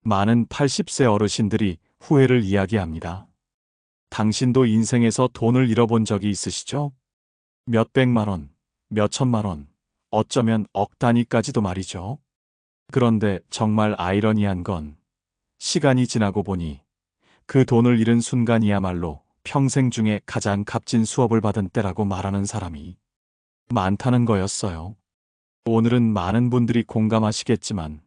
많은 80세 어르신들이 후회를 이야기합니다. 당신도 인생에서 돈을 잃어본 적이 있으시죠? 몇백만 원, 몇천만 원, 어쩌면 억 단위까지도 말이죠. 그런데 정말 아이러니한 건 시간이 지나고 보니 그 돈을 잃은 순간이야말로 평생 중에 가장 값진 수업을 받은 때라고 말하는 사람이 많다는 거였어요. 오늘은 많은 분들이 공감하시겠지만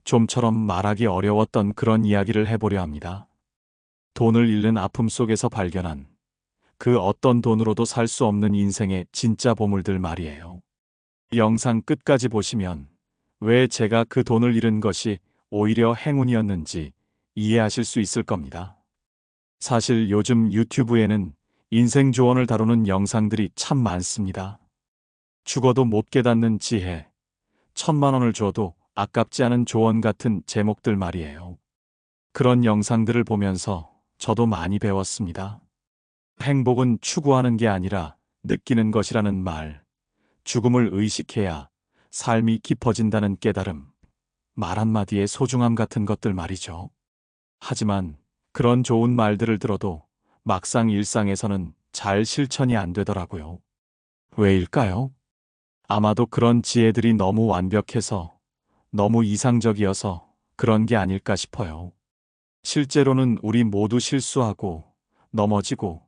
좀처럼 말하기 어려웠던 그런 이야기를 해보려 합니다. 돈을 잃는 아픔 속에서 발견한 그 어떤 돈으로도 살 수 없는 인생의 진짜 보물들 말이에요. 영상 끝까지 보시면 왜 제가 그 돈을 잃은 것이 오히려 행운이었는지 이해하실 수 있을 겁니다. 사실 요즘 유튜브에는 인생 조언을 다루는 영상들이 참 많습니다. 죽어도 못 깨닫는 지혜, 1,000만 원을 줘도 아깝지 않은 조언 같은 제목들 말이에요. 그런 영상들을 보면서 저도 많이 배웠습니다. 행복은 추구하는 게 아니라 느끼는 것이라는 말, 죽음을 의식해야 삶이 깊어진다는 깨달음, 말 한마디의 소중함 같은 것들 말이죠. 하지만 그런 좋은 말들을 들어도 막상 일상에서는 잘 실천이 안 되더라고요. 왜일까요? 아마도 그런 지혜들이 너무 완벽해서, 너무 이상적이어서 그런 게 아닐까 싶어요. 실제로는 우리 모두 실수하고, 넘어지고,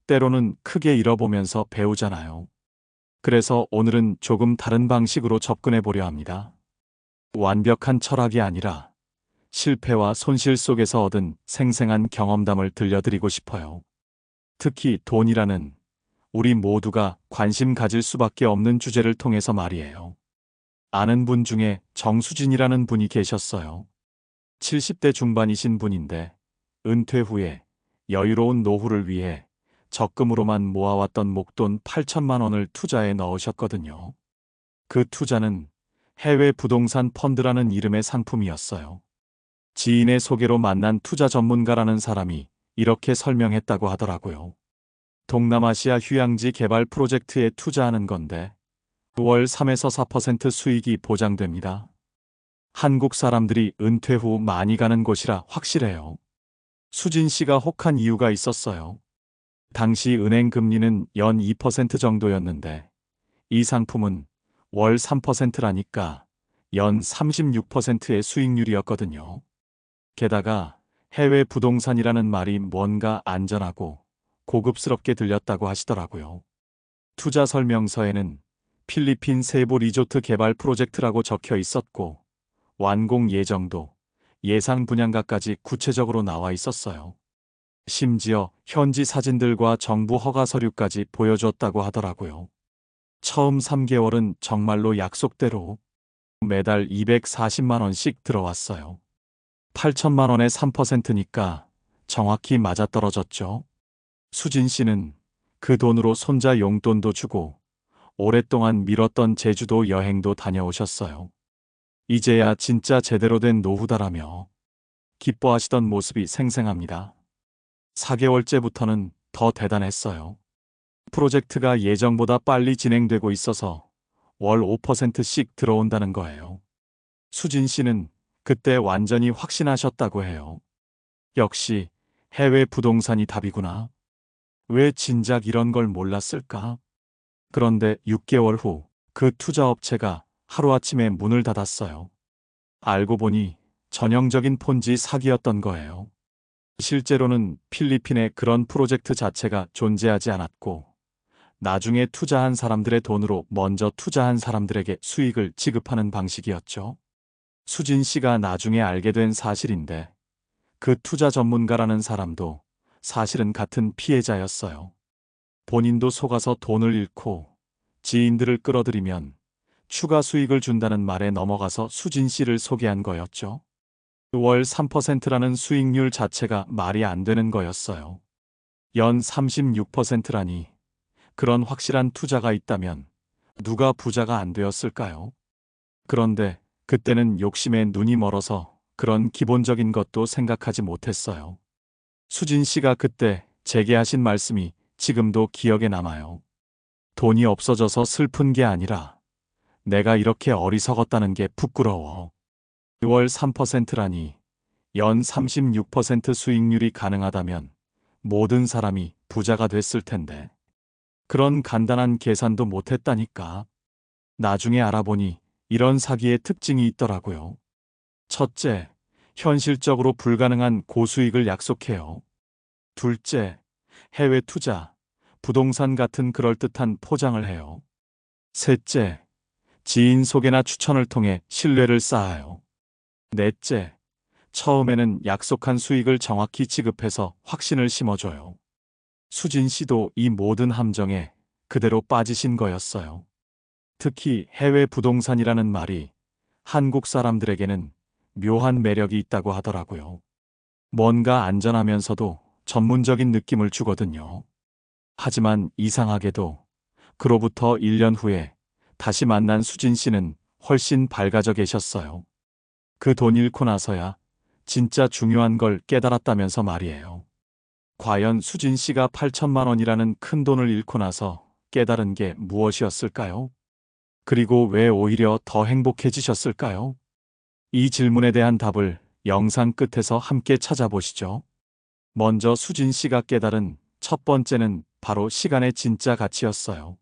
때로는 크게 잃어보면서 배우잖아요. 그래서 오늘은 조금 다른 방식으로 접근해 보려 합니다. 완벽한 철학이 아니라 실패와 손실 속에서 얻은 생생한 경험담을 들려드리고 싶어요. 특히 돈이라는 우리 모두가 관심 가질 수밖에 없는 주제를 통해서 말이에요. 아는 분 중에 정수진이라는 분이 계셨어요. 70대 중반이신 분인데 은퇴 후에 여유로운 노후를 위해 적금으로만 모아왔던 목돈 8천만 원을 투자에 넣으셨거든요. 그 투자는 해외 부동산 펀드라는 이름의 상품이었어요. 지인의 소개로 만난 투자 전문가라는 사람이 이렇게 설명했다고 하더라고요. 동남아시아 휴양지 개발 프로젝트에 투자하는 건데 월 3에서 4% 수익이 보장됩니다. 한국 사람들이 은퇴 후 많이 가는 곳이라 확실해요. 수진 씨가 혹한 이유가 있었어요. 당시 은행 금리는 연 2% 정도였는데 이 상품은 월 3%라니까 연 36%의 수익률이었거든요. 게다가 해외 부동산이라는 말이 뭔가 안전하고 고급스럽게 들렸다고 하시더라고요. 투자 설명서에는 필리핀 세부 리조트 개발 프로젝트라고 적혀 있었고 완공 예정도, 예상 분양가까지 구체적으로 나와 있었어요. 심지어 현지 사진들과 정부 허가 서류까지 보여줬다고 하더라고요. 처음 3개월은 정말로 약속대로 매달 240만 원씩 들어왔어요. 8천만 원에 3%니까 정확히 맞아떨어졌죠. 수진 씨는 그 돈으로 손자 용돈도 주고 오랫동안 미뤘던 제주도 여행도 다녀오셨어요. 이제야 진짜 제대로 된 노후다라며 기뻐하시던 모습이 생생합니다. 4개월째부터는 더 대단했어요. 프로젝트가 예정보다 빨리 진행되고 있어서 월 5%씩 들어온다는 거예요. 수진 씨는 그때 완전히 확신하셨다고 해요. 역시 해외 부동산이 답이구나. 왜 진작 이런 걸 몰랐을까? 그런데 6개월 후 그 투자업체가 하루아침에 문을 닫았어요. 알고 보니 전형적인 폰지 사기였던 거예요. 실제로는 필리핀에 그런 프로젝트 자체가 존재하지 않았고 나중에 투자한 사람들의 돈으로 먼저 투자한 사람들에게 수익을 지급하는 방식이었죠. 수진 씨가 나중에 알게 된 사실인데 그 투자 전문가라는 사람도 사실은 같은 피해자였어요. 본인도 속아서 돈을 잃고 지인들을 끌어들이면 추가 수익을 준다는 말에 넘어가서 수진 씨를 소개한 거였죠. 월 3%라는 수익률 자체가 말이 안 되는 거였어요. 연 36%라니 그런 확실한 투자가 있다면 누가 부자가 안 되었을까요? 그런데 그때는 욕심에 눈이 멀어서 그런 기본적인 것도 생각하지 못했어요. 수진 씨가 그때 제게 하신 말씀이 지금도 기억에 남아요. 돈이 없어져서 슬픈 게 아니라 내가 이렇게 어리석었다는 게 부끄러워. 월 3%라니 연 36% 수익률이 가능하다면 모든 사람이 부자가 됐을 텐데 그런 간단한 계산도 못했다니까. 나중에 알아보니 이런 사기의 특징이 있더라고요. 첫째, 현실적으로 불가능한 고수익을 약속해요. 둘째, 해외 투자, 부동산 같은 그럴듯한 포장을 해요. 셋째, 지인 소개나 추천을 통해 신뢰를 쌓아요. 넷째, 처음에는 약속한 수익을 정확히 지급해서 확신을 심어줘요. 수진 씨도 이 모든 함정에 그대로 빠지신 거였어요. 특히 해외 부동산이라는 말이 한국 사람들에게는 묘한 매력이 있다고 하더라고요. 뭔가 안전하면서도 전문적인 느낌을 주거든요. 하지만 이상하게도 그로부터 1년 후에 다시 만난 수진 씨는 훨씬 밝아져 계셨어요. 그 돈 잃고 나서야 진짜 중요한 걸 깨달았다면서 말이에요. 과연 수진 씨가 8천만 원이라는 큰 돈을 잃고 나서 깨달은 게 무엇이었을까요? 그리고 왜 오히려 더 행복해지셨을까요? 이 질문에 대한 답을 영상 끝에서 함께 찾아보시죠. 먼저 수진 씨가 깨달은 첫 번째는 바로 시간의 진짜 가치였어요.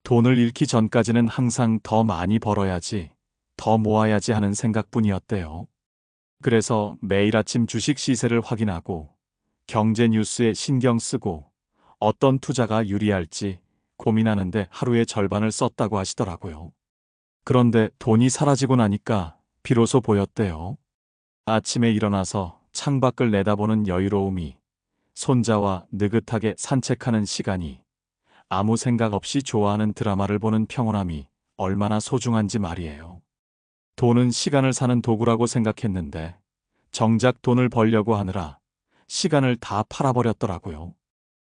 돈을 잃기 전까지는 항상 더 많이 벌어야지, 더 모아야지 하는 생각뿐이었대요. 그래서 매일 아침 주식 시세를 확인하고 경제 뉴스에 신경 쓰고 어떤 투자가 유리할지 고민하는데 하루의 절반을 썼다고 하시더라고요. 그런데 돈이 사라지고 나니까 비로소 보였대요. 아침에 일어나서 창밖을 내다보는 여유로움이, 손자와 느긋하게 산책하는 시간이, 아무 생각 없이 좋아하는 드라마를 보는 평온함이 얼마나 소중한지 말이에요. 돈은 시간을 사는 도구라고 생각했는데 정작 돈을 벌려고 하느라 시간을 다 팔아버렸더라고요.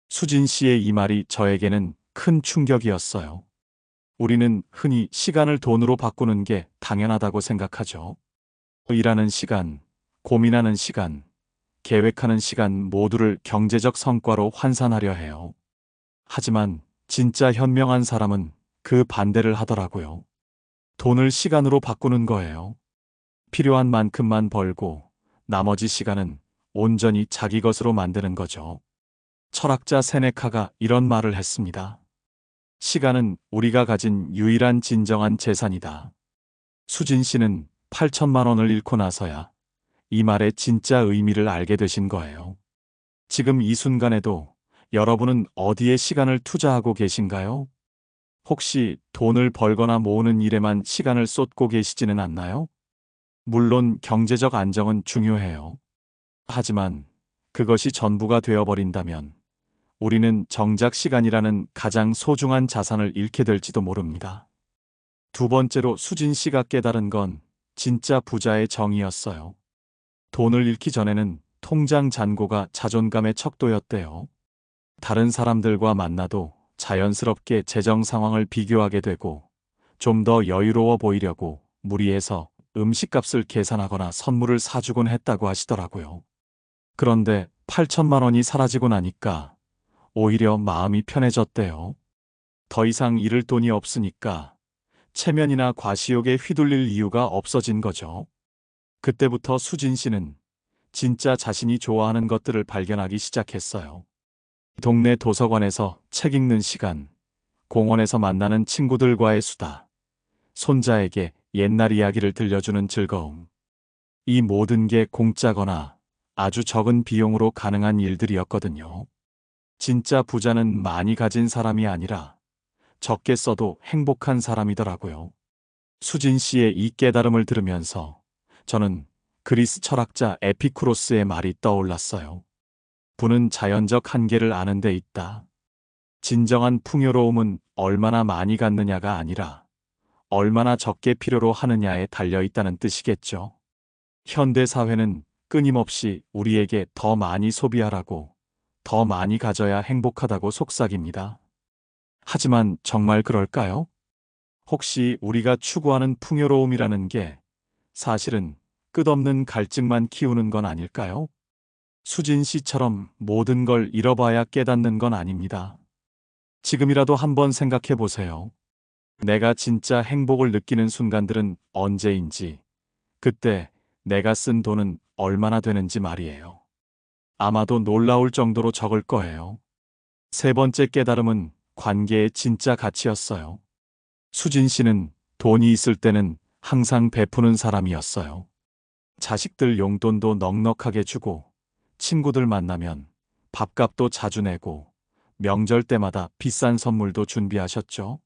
수진 씨의 이 말이 저에게는 큰 충격이었어요. 우리는 흔히 시간을 돈으로 바꾸는 게 당연하다고 생각하죠. 일하는 시간, 고민하는 시간, 계획하는 시간 모두를 경제적 성과로 환산하려 해요. 하지만 진짜 현명한 사람은 그 반대를 하더라고요. 돈을 시간으로 바꾸는 거예요. 필요한 만큼만 벌고 나머지 시간은 온전히 자기 것으로 만드는 거죠. 철학자 세네카가 이런 말을 했습니다. 시간은 우리가 가진 유일한 진정한 재산이다. 수진 씨는 8천만 원을 잃고 나서야 이 말의 진짜 의미를 알게 되신 거예요. 지금 이 순간에도 여러분은 어디에 시간을 투자하고 계신가요? 혹시 돈을 벌거나 모으는 일에만 시간을 쏟고 계시지는 않나요? 물론 경제적 안정은 중요해요. 하지만 그것이 전부가 되어버린다면 우리는 정작 시간이라는 가장 소중한 자산을 잃게 될지도 모릅니다. 두 번째로 수진 씨가 깨달은 건 진짜 부자의 정의였어요. 돈을 잃기 전에는 통장 잔고가 자존감의 척도였대요. 다른 사람들과 만나도 자연스럽게 재정 상황을 비교하게 되고 좀 더 여유로워 보이려고 무리해서 음식값을 계산하거나 선물을 사주곤 했다고 하시더라고요. 그런데 8천만 원이 사라지고 나니까 오히려 마음이 편해졌대요. 더 이상 잃을 돈이 없으니까 체면이나 과시욕에 휘둘릴 이유가 없어진 거죠. 그때부터 수진 씨는 진짜 자신이 좋아하는 것들을 발견하기 시작했어요. 동네 도서관에서 책 읽는 시간, 공원에서 만나는 친구들과의 수다, 손자에게 옛날 이야기를 들려주는 즐거움. 이 모든 게 공짜거나 아주 적은 비용으로 가능한 일들이었거든요. 진짜 부자는 많이 가진 사람이 아니라 적게 써도 행복한 사람이더라고요. 수진 씨의 이 깨달음을 들으면서 저는 그리스 철학자 에피쿠로스의 말이 떠올랐어요. 부는 자연적 한계를 아는 데 있다. 진정한 풍요로움은 얼마나 많이 갖느냐가 아니라 얼마나 적게 필요로 하느냐에 달려 있다는 뜻이겠죠. 현대 사회는 끊임없이 우리에게 더 많이 소비하라고, 더 많이 가져야 행복하다고 속삭입니다. 하지만 정말 그럴까요? 혹시 우리가 추구하는 풍요로움이라는 게 사실은 끝없는 갈증만 키우는 건 아닐까요? 수진 씨처럼 모든 걸 잃어봐야 깨닫는 건 아닙니다. 지금이라도 한번 생각해 보세요. 내가 진짜 행복을 느끼는 순간들은 언제인지, 그때 내가 쓴 돈은 얼마나 되는지 말이에요. 아마도 놀라울 정도로 적을 거예요. 세 번째 깨달음은 관계의 진짜 가치였어요. 수진 씨는 돈이 있을 때는 항상 베푸는 사람이었어요. 자식들 용돈도 넉넉하게 주고, 친구들 만나면 밥값도 자주 내고, 명절 때마다 비싼 선물도 준비하셨죠.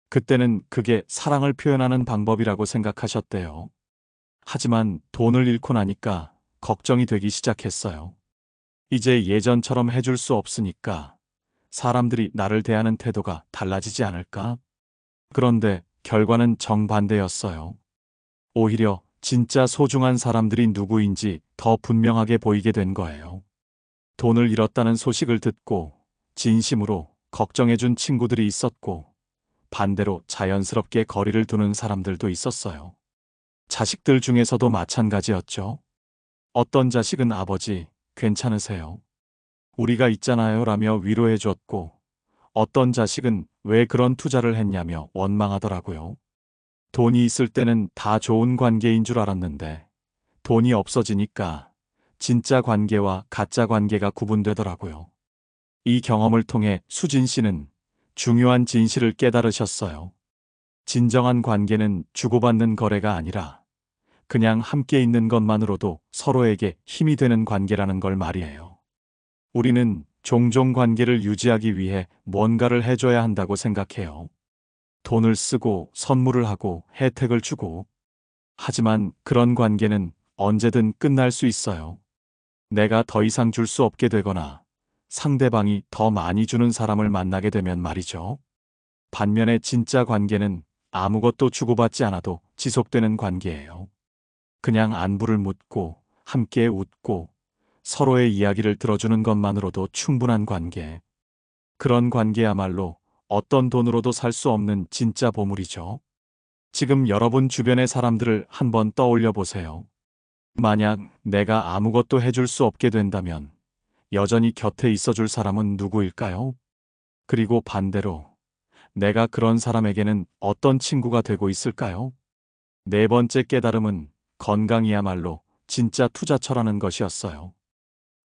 그때는 그게 사랑을 표현하는 방법이라고 생각하셨대요. 하지만 돈을 잃고 나니까 걱정이 되기 시작했어요. 이제 예전처럼 해줄 수 없으니까 사람들이 나를 대하는 태도가 달라지지 않을까? 그런데 결과는 정반대였어요. 오히려 진짜 소중한 사람들이 누구인지 더 분명하게 보이게 된 거예요. 돈을 잃었다는 소식을 듣고 진심으로 걱정해준 친구들이 있었고, 반대로 자연스럽게 거리를 두는 사람들도 있었어요. 자식들 중에서도 마찬가지였죠. 어떤 자식은 아버지, 괜찮으세요? 우리가 있잖아요 라며 위로해 줬고, 어떤 자식은 왜 그런 투자를 했냐며 원망하더라고요. 돈이 있을 때는 다 좋은 관계인 줄 알았는데, 돈이 없어지니까 진짜 관계와 가짜 관계가 구분되더라고요. 이 경험을 통해 수진 씨는 중요한 진실을 깨달으셨어요. 진정한 관계는 주고받는 거래가 아니라 그냥 함께 있는 것만으로도 서로에게 힘이 되는 관계라는 걸 말이에요. 우리는 종종 관계를 유지하기 위해 뭔가를 해줘야 한다고 생각해요. 돈을 쓰고 선물을 하고 혜택을 주고. 하지만 그런 관계는 언제든 끝날 수 있어요. 내가 더 이상 줄 수 없게 되거나 상대방이 더 많이 주는 사람을 만나게 되면 말이죠. 반면에 진짜 관계는 아무것도 주고받지 않아도 지속되는 관계예요. 그냥 안부를 묻고 함께 웃고 서로의 이야기를 들어주는 것만으로도 충분한 관계. 그런 관계야말로 어떤 돈으로도 살 수 없는 진짜 보물이죠. 지금 여러분 주변의 사람들을 한번 떠올려 보세요. 만약 내가 아무것도 해줄 수 없게 된다면 여전히 곁에 있어줄 사람은 누구일까요? 그리고 반대로 내가 그런 사람에게는 어떤 친구가 되고 있을까요? 네 번째 깨달음은 건강이야말로 진짜 투자처라는 것이었어요.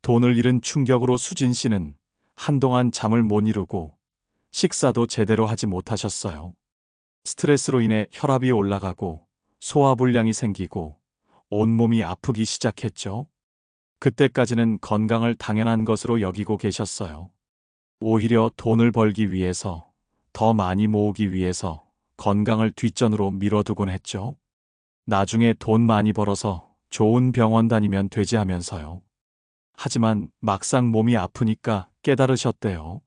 돈을 잃은 충격으로 수진 씨는 한동안 잠을 못 이루고 식사도 제대로 하지 못하셨어요. 스트레스로 인해 혈압이 올라가고 소화불량이 생기고 온몸이 아프기 시작했죠. 그때까지는 건강을 당연한 것으로 여기고 계셨어요. 오히려 돈을 벌기 위해서, 더 많이 모으기 위해서 건강을 뒷전으로 밀어두곤 했죠. 나중에 돈 많이 벌어서 좋은 병원 다니면 되지 하면서요. 하지만 막상 몸이 아프니까 깨달으셨대요.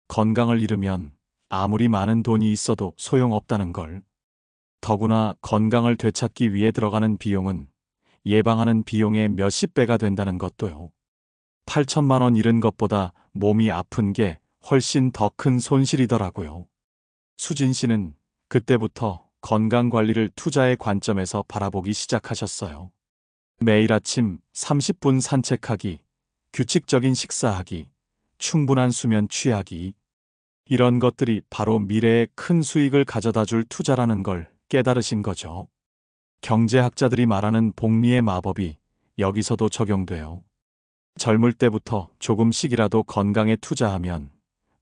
건강을 잃으면 아무리 많은 돈이 있어도 소용없다는 걸. 더구나 건강을 되찾기 위해 들어가는 비용은 예방하는 비용의 몇십 배가 된다는 것도요. 8천만 원 잃은 것보다 몸이 아픈 게 훨씬 더 큰 손실이더라고요. 수진 씨는 그때부터 건강 관리를 투자의 관점에서 바라보기 시작하셨어요. 매일 아침 30분 산책하기, 규칙적인 식사하기, 충분한 수면 취하기. 이런 것들이 바로 미래에 큰 수익을 가져다 줄 투자라는 걸 깨달으신 거죠. 경제학자들이 말하는 복리의 마법이 여기서도 적용돼요. 젊을 때부터 조금씩이라도 건강에 투자하면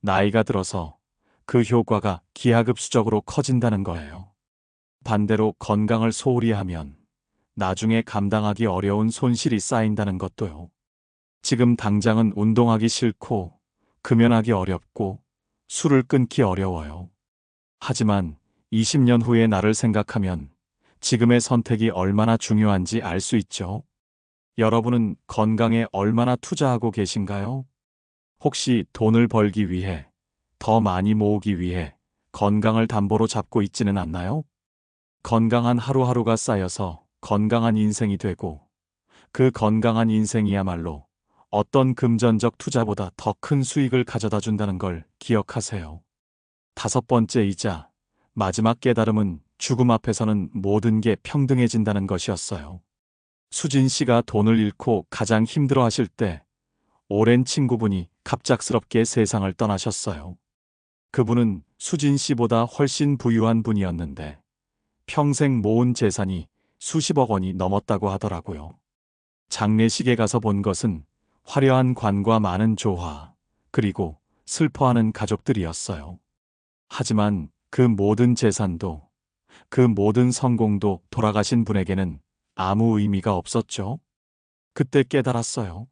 나이가 들어서 그 효과가 기하급수적으로 커진다는 거예요. 반대로 건강을 소홀히 하면 나중에 감당하기 어려운 손실이 쌓인다는 것도요. 지금 당장은 운동하기 싫고 금연하기 어렵고 술을 끊기 어려워요. 하지만 20년 후의 나를 생각하면 지금의 선택이 얼마나 중요한지 알 수 있죠. 여러분은 건강에 얼마나 투자하고 계신가요? 혹시 돈을 벌기 위해, 더 많이 모으기 위해 건강을 담보로 잡고 있지는 않나요? 건강한 하루하루가 쌓여서 건강한 인생이 되고, 그 건강한 인생이야말로 어떤 금전적 투자보다 더 큰 수익을 가져다 준다는 걸 기억하세요. 다섯 번째이자 마지막 깨달음은 죽음 앞에서는 모든 게 평등해진다는 것이었어요. 수진 씨가 돈을 잃고 가장 힘들어 하실 때 오랜 친구분이 갑작스럽게 세상을 떠나셨어요. 그분은 수진 씨보다 훨씬 부유한 분이었는데 평생 모은 재산이 수십억 원이 넘었다고 하더라고요. 장례식에 가서 본 것은 화려한 관과 많은 조화, 그리고 슬퍼하는 가족들이었어요. 하지만 그 모든 재산도, 그 모든 성공도 돌아가신 분에게는 아무 의미가 없었죠. 그때 깨달았어요.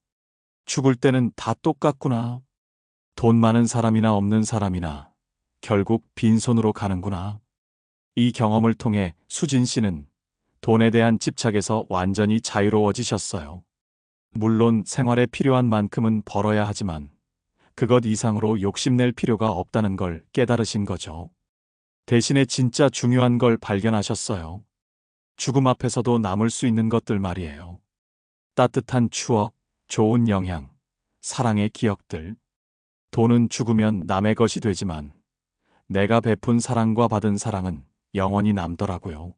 죽을 때는 다 똑같구나. 돈 많은 사람이나 없는 사람이나 결국 빈손으로 가는구나. 이 경험을 통해 수진 씨는 돈에 대한 집착에서 완전히 자유로워지셨어요. 물론 생활에 필요한 만큼은 벌어야 하지만 그것 이상으로 욕심낼 필요가 없다는 걸 깨달으신 거죠. 대신에 진짜 중요한 걸 발견하셨어요. 죽음 앞에서도 남을 수 있는 것들 말이에요. 따뜻한 추억, 좋은 영향, 사랑의 기억들. 돈은 죽으면 남의 것이 되지만 내가 베푼 사랑과 받은 사랑은 영원히 남더라고요.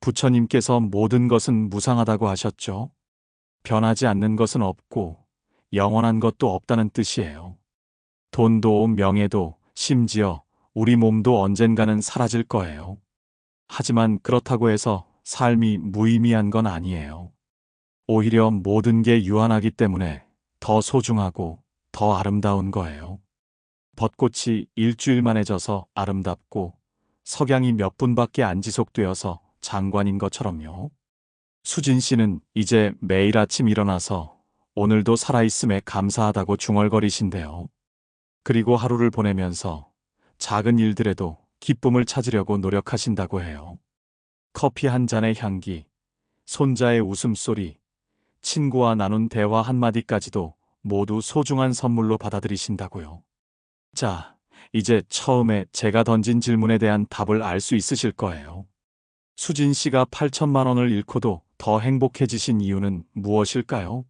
부처님께서 모든 것은 무상하다고 하셨죠. 변하지 않는 것은 없고 영원한 것도 없다는 뜻이에요. 돈도 명예도 심지어 우리 몸도 언젠가는 사라질 거예요. 하지만 그렇다고 해서 삶이 무의미한 건 아니에요. 오히려 모든 게 유한하기 때문에 더 소중하고 더 아름다운 거예요. 벚꽃이 일주일 만에 져서 아름답고 석양이 몇 분밖에 안 지속되어서 장관인 것처럼요. 수진 씨는 이제 매일 아침 일어나서 오늘도 살아있음에 감사하다고 중얼거리신대요. 그리고 하루를 보내면서 작은 일들에도 기쁨을 찾으려고 노력하신다고 해요. 커피 한 잔의 향기, 손자의 웃음소리, 친구와 나눈 대화 한마디까지도 모두 소중한 선물로 받아들이신다고요. 자, 이제 처음에 제가 던진 질문에 대한 답을 알 수 있으실 거예요. 수진 씨가 8천만 원을 잃고도 더 행복해지신 이유는 무엇일까요?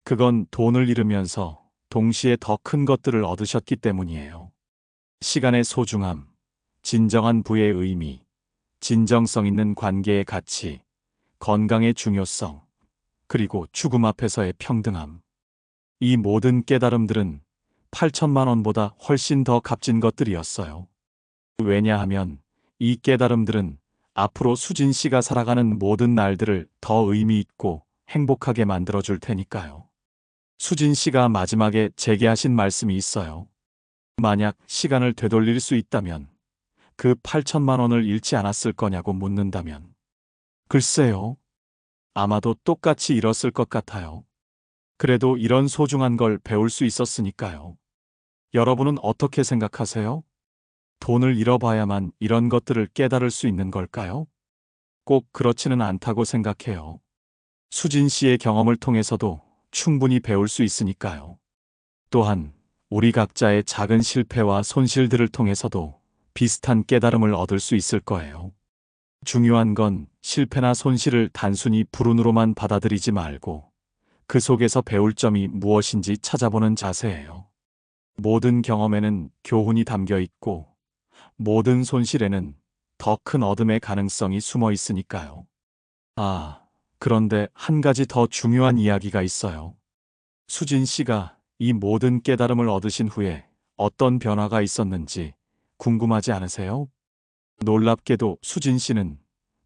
그건 돈을 잃으면서 동시에 더 큰 것들을 얻으셨기 때문이에요. 시간의 소중함, 진정한 부의 의미, 진정성 있는 관계의 가치, 건강의 중요성, 그리고 죽음 앞에서의 평등함. 이 모든 깨달음들은 8천만 원보다 훨씬 더 값진 것들이었어요. 왜냐하면 이 깨달음들은 앞으로 수진 씨가 살아가는 모든 날들을 더 의미 있고 행복하게 만들어줄 테니까요. 수진 씨가 마지막에 제게 하신 말씀이 있어요. 만약 시간을 되돌릴 수 있다면 그 8천만 원을 잃지 않았을 거냐고 묻는다면 글쎄요. 아마도 똑같이 잃었을 것 같아요. 그래도 이런 소중한 걸 배울 수 있었으니까요. 여러분은 어떻게 생각하세요? 돈을 잃어봐야만 이런 것들을 깨달을 수 있는 걸까요? 꼭 그렇지는 않다고 생각해요. 수진 씨의 경험을 통해서도 충분히 배울 수 있으니까요. 또한 우리 각자의 작은 실패와 손실들을 통해서도 비슷한 깨달음을 얻을 수 있을 거예요. 중요한 건 실패나 손실을 단순히 불운으로만 받아들이지 말고 그 속에서 배울 점이 무엇인지 찾아보는 자세예요. 모든 경험에는 교훈이 담겨 있고 모든 손실에는 더 큰 얻음의 가능성이 숨어 있으니까요. 아, 그런데 한 가지 더 중요한 이야기가 있어요. 수진 씨가 이 모든 깨달음을 얻으신 후에 어떤 변화가 있었는지 궁금하지 않으세요? 놀랍게도 수진 씨는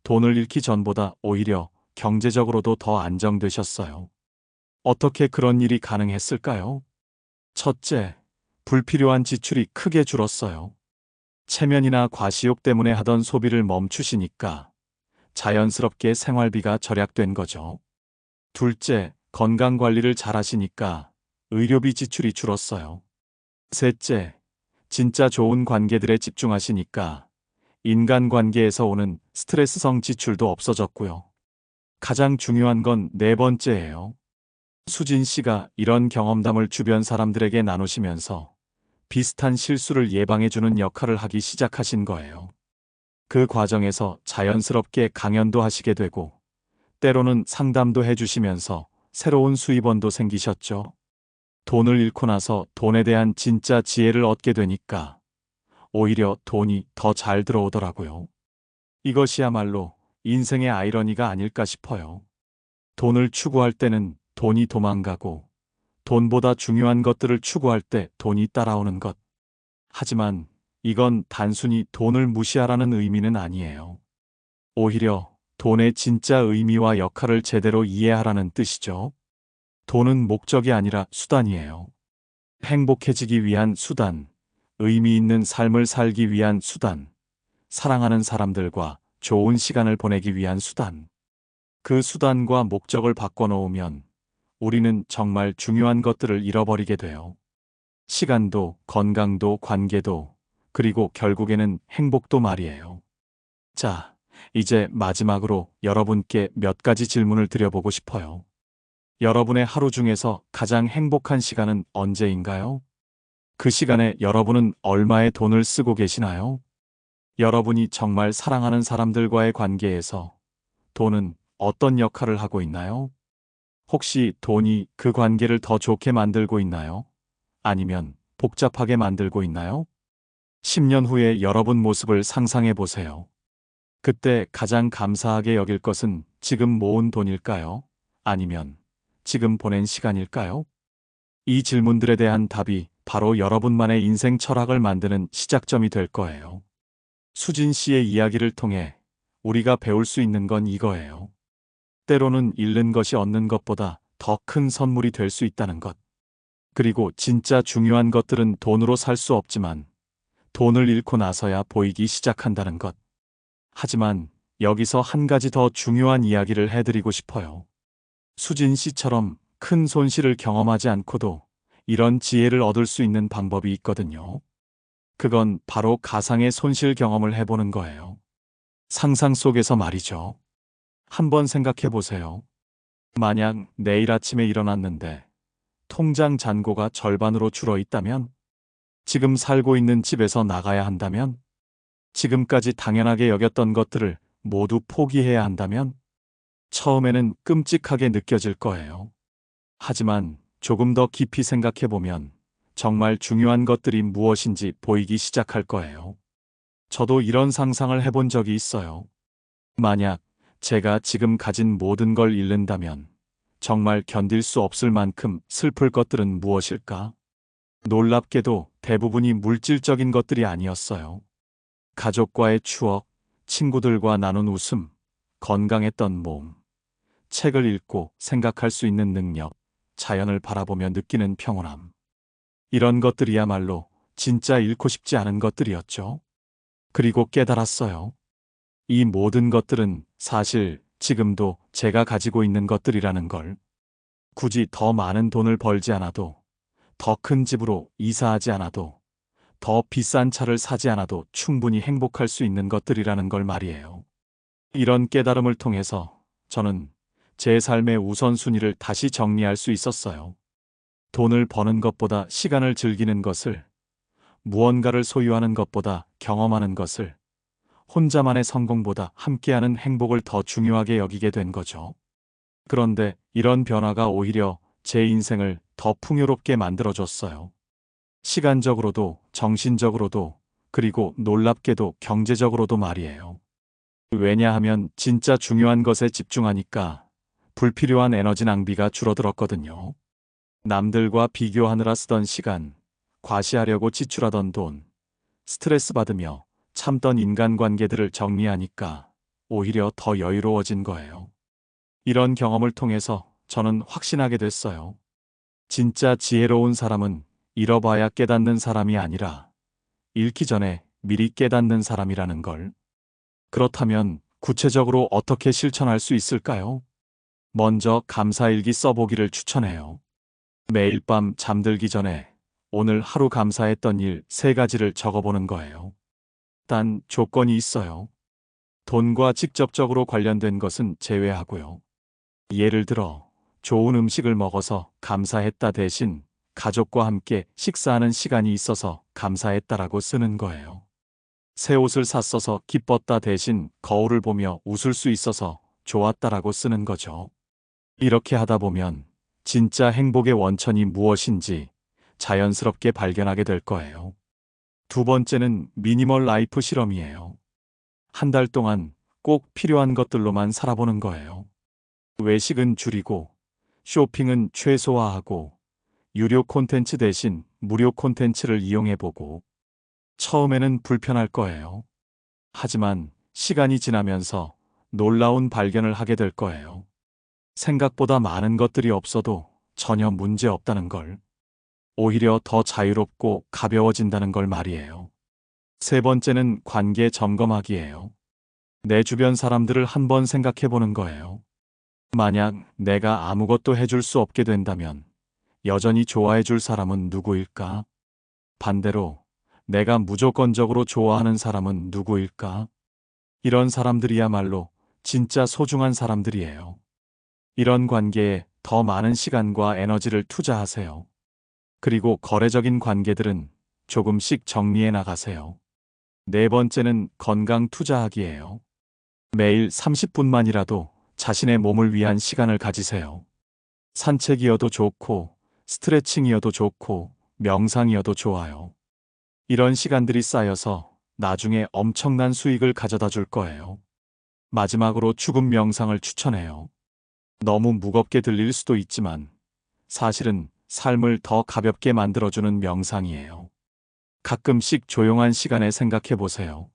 돈을 잃기 전보다 오히려 경제적으로도 더 안정되셨어요. 어떻게 그런 일이 가능했을까요? 첫째, 불필요한 지출이 크게 줄었어요. 체면이나 과시욕 때문에 하던 소비를 멈추시니까 자연스럽게 생활비가 절약된 거죠. 둘째, 건강 관리를 잘 하시니까 의료비 지출이 줄었어요. 셋째, 진짜 좋은 관계들에 집중하시니까 인간관계에서 오는 스트레스성 지출도 없어졌고요. 가장 중요한 건 네 번째예요. 수진 씨가 이런 경험담을 주변 사람들에게 나누시면서 비슷한 실수를 예방해주는 역할을 하기 시작하신 거예요. 그 과정에서 자연스럽게 강연도 하시게 되고 때로는 상담도 해주시면서 새로운 수입원도 생기셨죠. 돈을 잃고 나서 돈에 대한 진짜 지혜를 얻게 되니까 오히려 돈이 더 잘 들어오더라고요. 이것이야말로 인생의 아이러니가 아닐까 싶어요. 돈을 추구할 때는 돈이 도망가고 돈보다 중요한 것들을 추구할 때 돈이 따라오는 것. 하지만 이건 단순히 돈을 무시하라는 의미는 아니에요. 오히려 돈의 진짜 의미와 역할을 제대로 이해하라는 뜻이죠. 돈은 목적이 아니라 수단이에요. 행복해지기 위한 수단, 의미 있는 삶을 살기 위한 수단, 사랑하는 사람들과 좋은 시간을 보내기 위한 수단. 그 수단과 목적을 바꿔놓으면 우리는 정말 중요한 것들을 잃어버리게 돼요. 시간도, 건강도, 관계도, 그리고 결국에는 행복도 말이에요. 자, 이제 마지막으로 여러분께 몇 가지 질문을 드려보고 싶어요. 여러분의 하루 중에서 가장 행복한 시간은 언제인가요? 그 시간에 여러분은 얼마의 돈을 쓰고 계시나요? 여러분이 정말 사랑하는 사람들과의 관계에서 돈은 어떤 역할을 하고 있나요? 혹시 돈이 그 관계를 더 좋게 만들고 있나요? 아니면 복잡하게 만들고 있나요? 10년 후의 여러분 모습을 상상해 보세요. 그때 가장 감사하게 여길 것은 지금 모은 돈일까요? 아니면 지금 보낸 시간일까요? 이 질문들에 대한 답이 바로 여러분만의 인생 철학을 만드는 시작점이 될 거예요. 수진 씨의 이야기를 통해 우리가 배울 수 있는 건 이거예요. 때로는 잃는 것이 얻는 것보다 더 큰 선물이 될 수 있다는 것. 그리고 진짜 중요한 것들은 돈으로 살 수 없지만 돈을 잃고 나서야 보이기 시작한다는 것. 하지만 여기서 한 가지 더 중요한 이야기를 해드리고 싶어요. 수진 씨처럼 큰 손실을 경험하지 않고도 이런 지혜를 얻을 수 있는 방법이 있거든요. 그건 바로 가상의 손실 경험을 해보는 거예요. 상상 속에서 말이죠. 한번 생각해 보세요. 만약 내일 아침에 일어났는데 통장 잔고가 절반으로 줄어 있다면, 지금 살고 있는 집에서 나가야 한다면, 지금까지 당연하게 여겼던 것들을 모두 포기해야 한다면, 처음에는 끔찍하게 느껴질 거예요. 하지만 조금 더 깊이 생각해 보면 정말 중요한 것들이 무엇인지 보이기 시작할 거예요. 저도 이런 상상을 해본 적이 있어요. 만약 제가 지금 가진 모든 걸 잃는다면 정말 견딜 수 없을 만큼 슬플 것들은 무엇일까? 놀랍게도 대부분이 물질적인 것들이 아니었어요. 가족과의 추억, 친구들과 나눈 웃음, 건강했던 몸, 책을 읽고 생각할 수 있는 능력, 자연을 바라보며 느끼는 평온함. 이런 것들이야말로 진짜 잃고 싶지 않은 것들이었죠. 그리고 깨달았어요. 이 모든 것들은 사실 지금도 제가 가지고 있는 것들이라는 걸. 굳이 더 많은 돈을 벌지 않아도, 더 큰 집으로 이사하지 않아도, 더 비싼 차를 사지 않아도 충분히 행복할 수 있는 것들이라는 걸 말이에요. 이런 깨달음을 통해서 저는 제 삶의 우선순위를 다시 정리할 수 있었어요. 돈을 버는 것보다 시간을 즐기는 것을, 무언가를 소유하는 것보다 경험하는 것을, 혼자만의 성공보다 함께하는 행복을 더 중요하게 여기게 된 거죠. 그런데 이런 변화가 오히려 제 인생을 더 풍요롭게 만들어줬어요. 시간적으로도, 정신적으로도, 그리고 놀랍게도 경제적으로도 말이에요. 왜냐하면 진짜 중요한 것에 집중하니까 불필요한 에너지 낭비가 줄어들었거든요. 남들과 비교하느라 쓰던 시간, 과시하려고 지출하던 돈, 스트레스 받으며 참던 인간관계들을 정리하니까 오히려 더 여유로워진 거예요. 이런 경험을 통해서 저는 확신하게 됐어요. 진짜 지혜로운 사람은 잃어봐야 깨닫는 사람이 아니라 잃기 전에 미리 깨닫는 사람이라는 걸. 그렇다면 구체적으로 어떻게 실천할 수 있을까요? 먼저 감사일기 써보기를 추천해요. 매일 밤 잠들기 전에 오늘 하루 감사했던 일 3가지를 적어보는 거예요. 단 조건이 있어요. 돈과 직접적으로 관련된 것은 제외하고요. 예를 들어 좋은 음식을 먹어서 감사했다 대신 가족과 함께 식사하는 시간이 있어서 감사했다라고 쓰는 거예요. 새 옷을 샀어서 기뻤다 대신 거울을 보며 웃을 수 있어서 좋았다라고 쓰는 거죠. 이렇게 하다 보면 진짜 행복의 원천이 무엇인지 자연스럽게 발견하게 될 거예요. 두 번째는 미니멀 라이프 실험이에요. 한 달 동안 꼭 필요한 것들로만 살아보는 거예요. 외식은 줄이고, 쇼핑은 최소화하고, 유료 콘텐츠 대신 무료 콘텐츠를 이용해보고. 처음에는 불편할 거예요. 하지만 시간이 지나면서 놀라운 발견을 하게 될 거예요. 생각보다 많은 것들이 없어도 전혀 문제 없다는 걸. 오히려 더 자유롭고 가벼워진다는 걸 말이에요. 세 번째는 관계 점검하기예요. 내 주변 사람들을 한번 생각해 보는 거예요. 만약 내가 아무것도 해줄 수 없게 된다면 여전히 좋아해 줄 사람은 누구일까? 반대로 내가 무조건적으로 좋아하는 사람은 누구일까? 이런 사람들이야말로 진짜 소중한 사람들이에요. 이런 관계에 더 많은 시간과 에너지를 투자하세요. 그리고 거래적인 관계들은 조금씩 정리해 나가세요. 네 번째는 건강 투자하기예요. 매일 30분만이라도 자신의 몸을 위한 시간을 가지세요. 산책이어도 좋고, 스트레칭이어도 좋고, 명상이어도 좋아요. 이런 시간들이 쌓여서 나중에 엄청난 수익을 가져다 줄 거예요. 마지막으로 죽음 명상을 추천해요. 너무 무겁게 들릴 수도 있지만 사실은 삶을 더 가볍게 만들어주는 명상이에요. 가끔씩 조용한 시간에 생각해 보세요.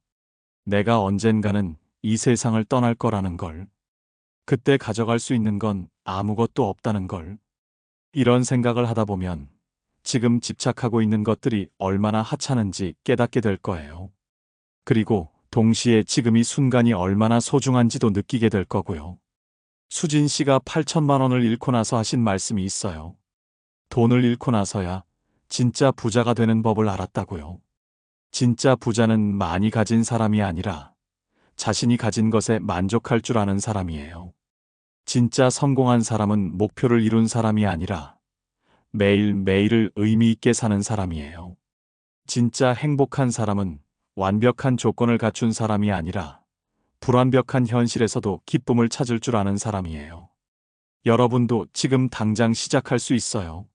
내가 언젠가는 이 세상을 떠날 거라는 걸. 그때 가져갈 수 있는 건 아무것도 없다는 걸. 이런 생각을 하다 보면 지금 집착하고 있는 것들이 얼마나 하찮은지 깨닫게 될 거예요. 그리고 동시에 지금 이 순간이 얼마나 소중한지도 느끼게 될 거고요. 수진 씨가 8천만 원을 잃고 나서 하신 말씀이 있어요. 돈을 잃고 나서야 진짜 부자가 되는 법을 알았다고요. 진짜 부자는 많이 가진 사람이 아니라 자신이 가진 것에 만족할 줄 아는 사람이에요. 진짜 성공한 사람은 목표를 이룬 사람이 아니라 매일매일을 의미 있게 사는 사람이에요. 진짜 행복한 사람은 완벽한 조건을 갖춘 사람이 아니라 불완벽한 현실에서도 기쁨을 찾을 줄 아는 사람이에요. 여러분도 지금 당장 시작할 수 있어요.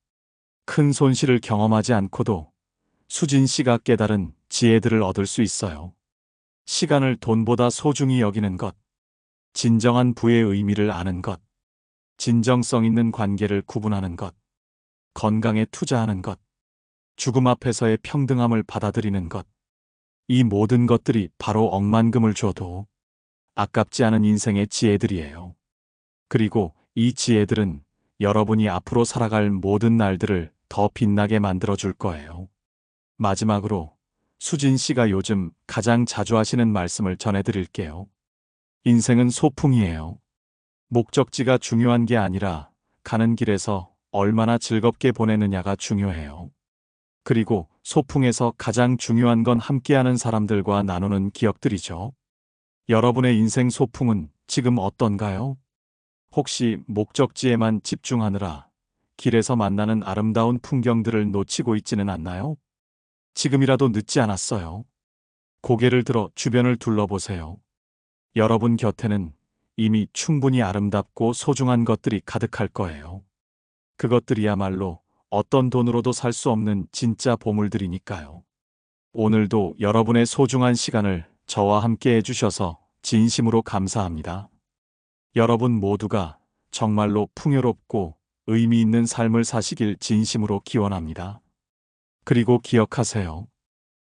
큰 손실을 경험하지 않고도 수진 씨가 깨달은 지혜들을 얻을 수 있어요. 시간을 돈보다 소중히 여기는 것, 진정한 부의 의미를 아는 것, 진정성 있는 관계를 구분하는 것, 건강에 투자하는 것, 죽음 앞에서의 평등함을 받아들이는 것. 이 모든 것들이 바로 억만금을 줘도 아깝지 않은 인생의 지혜들이에요. 그리고 이 지혜들은 여러분이 앞으로 살아갈 모든 날들을 더 빛나게 만들어줄 거예요. 마지막으로 수진 씨가 요즘 가장 자주 하시는 말씀을 전해드릴게요. 인생은 소풍이에요. 목적지가 중요한 게 아니라 가는 길에서 얼마나 즐겁게 보내느냐가 중요해요. 그리고 소풍에서 가장 중요한 건 함께하는 사람들과 나누는 기억들이죠. 여러분의 인생 소풍은 지금 어떤가요? 혹시 목적지에만 집중하느라 길에서 만나는 아름다운 풍경들을 놓치고 있지는 않나요? 지금이라도 늦지 않았어요. 고개를 들어 주변을 둘러보세요. 여러분 곁에는 이미 충분히 아름답고 소중한 것들이 가득할 거예요. 그것들이야말로 어떤 돈으로도 살 수 없는 진짜 보물들이니까요. 오늘도 여러분의 소중한 시간을 저와 함께 해주셔서 진심으로 감사합니다. 여러분 모두가 정말로 풍요롭고 의미 있는 삶을 사시길 진심으로 기원합니다. 그리고 기억하세요.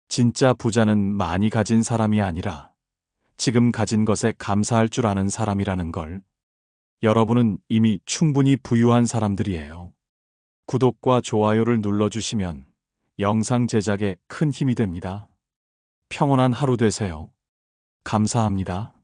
진짜 부자는 많이 가진 사람이 아니라 지금 가진 것에 감사할 줄 아는 사람이라는 걸. 여러분은 이미 충분히 부유한 사람들이에요. 구독과 좋아요를 눌러주시면 영상 제작에 큰 힘이 됩니다. 평온한 하루 되세요. 감사합니다.